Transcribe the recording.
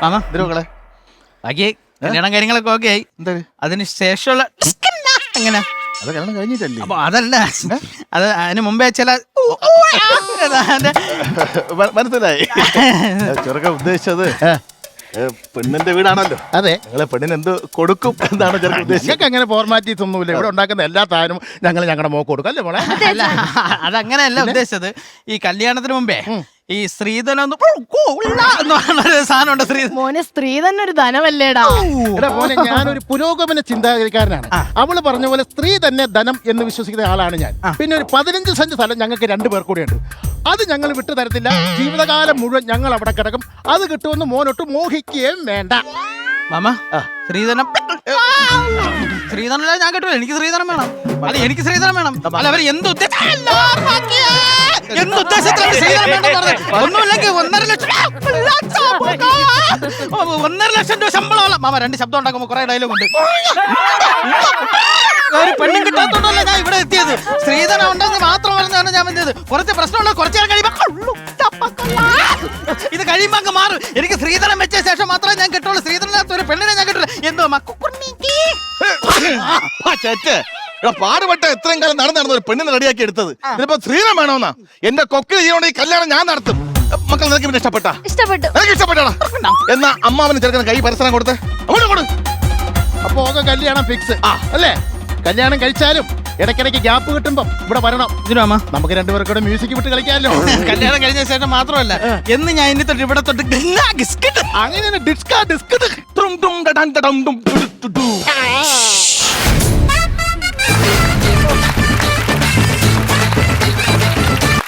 Mama മക്കളെ ബാക്കി കല്യാണം കാര്യങ്ങളൊക്കെ ഓക്കെ ആയി. എന്താ അതിന് ശേഷമുള്ള എങ്ങനെ അത് കല്യാണം കഴിഞ്ഞിട്ടല്ലേ? അപ്പൊ അതല്ല, അത് അതിന് മുമ്പേ ചില മനസ്സിലായി. ചെറുക്ക ഉദ്ദേശിച്ചത് പെണ്ണിന്റെ വീടാണല്ലോ. അതെ, നിങ്ങളെ പെണ്ണിന് എന്ത് കൊടുക്കും എന്നാണ് ചെറുക്ക ഉദ്ദേശിച്ചത്. ഞങ്ങൾക്ക് അങ്ങനെ ഫോർമാലിറ്റീസ് ഒന്നുമില്ല. ഇവിടെ ഉണ്ടാക്കുന്ന എല്ലാ താനും ഞങ്ങൾ ഞങ്ങളുടെ മോക്ക് കൊടുക്കും അല്ലേ മോളെ? അല്ല, അതങ്ങനെയല്ല ഉദ്ദേശിച്ചത്. ഈ കല്യാണത്തിന് മുമ്പേ ഈ സ്ത്രീധനം എന്ന് പറഞ്ഞൊരു സാധനം ഉണ്ട്. മോനെ സ്ത്രീ തന്നെ ഒരു ധനമല്ലേടാ. എടാ മോനെ, ഞാനൊരു പുരോഗമന ചിന്താഗതിക്കാരനാണ്. അവള് പറഞ്ഞ പോലെ സ്ത്രീ തന്നെ ധനം എന്ന് വിശ്വസിക്കുന്ന ആളാണ് ഞാൻ. പിന്നെ ഒരു 15 സെന്റ് സ്ഥലം ഞങ്ങൾക്ക് 2 പേർ കൂടെ ഉണ്ട്. അത് ഞങ്ങൾ വിട്ടു തരത്തില്ല. ജീവിതകാലം മുഴുവൻ ഞങ്ങൾ അവിടെ കിടക്കും. അത് കിട്ടുമെന്ന് മോനൊട്ട് മോഹിക്കുകയും വേണ്ട. മാമ സ്ത്രീധനം സ്ത്രീധനല്ല, ഞാൻ കേട്ടോ. എനിക്ക് സ്ത്രീധനം വേണം. അല്ല, എനിക്ക് സ്ത്രീധനം വേണം. അല്ല, അവർ എന്തുദ്ദേശത്തിലാണ് ഒന്നുമില്ലെങ്കിൽ 1.5 ലക്ഷം രൂപ ശമ്പളമല്ല മാമ. 2 ശബ്ദം ഉണ്ടാക്കുമ്പോ കുറെ ഡയലോഗ് ഉണ്ട്. ഒരു പെണ്ണും കിട്ടാത്തോണ്ടല്ല ഞാൻ ഇവിടെ എത്തിയത്. സ്ത്രീധനം ഉണ്ടെന്ന് മാത്രം പറഞ്ഞാണ് ഞാൻ വന്നത്. കുറച്ച് പ്രശ്നമുള്ള കുറച്ചു നേരം കഴിയുമ്പോ ഇത് കഴിയുമ്പോ അങ്ങ് മാറും. എനിക്ക് സ്ത്രീധനം വെച്ച ശേഷം മാത്രമേ ഞാൻ കിട്ടുള്ളൂ. സ്ത്രീധനം ഒരു പെണ്ണിനെ ഞാൻ കിട്ടില്ല. എന്തോ പാടുപെട്ട എത്രയും കാലം നടന്ന ഒരു പെണ്ണിനെ റെഡിയാക്കി എടുത്തത് ഇതിപ്പോ സ്ത്രീധനം വേണമെന്നാ? എന്റെ കൊക്കിൽ ചെയ്യണോണ്ട് ഈ കല്യാണം ഞാൻ നടത്തും. മക്കൾ നിനക്ക് പിന്നെ ഇഷ്ടപ്പെട്ടു? എനിക്ക് ഇഷ്ടപ്പെട്ടാ. എന്നാ അമ്മാവന് ചെറുക്കന് കൈ പരസ്പരം കൊടുത്ത് അങ്ങോട്ട് കൊടു. അപ്പൊ ഒക്കെ കല്യാണം ഫിക്സ് അല്ലേ? കല്യാണം കഴിച്ചാലും ഇടയ്ക്കിടയ്ക്ക് ഗ്യാപ്പ് കിട്ടുമ്പോ ഇവിടെ വരണം. നമുക്ക് 2 പേർക്കൂടെ മ്യൂസിക് വിട്ട് കളിക്കാമല്ലോ. കല്യാണം കഴിഞ്ഞ ശേഷം മാത്രമല്ല, എന്ന് ഞാൻ ഇനി തൊട്ട് ഇവിടെ തൊട്ട് അങ്ങനെ ഡിസ്കാ ഡിസ്ക്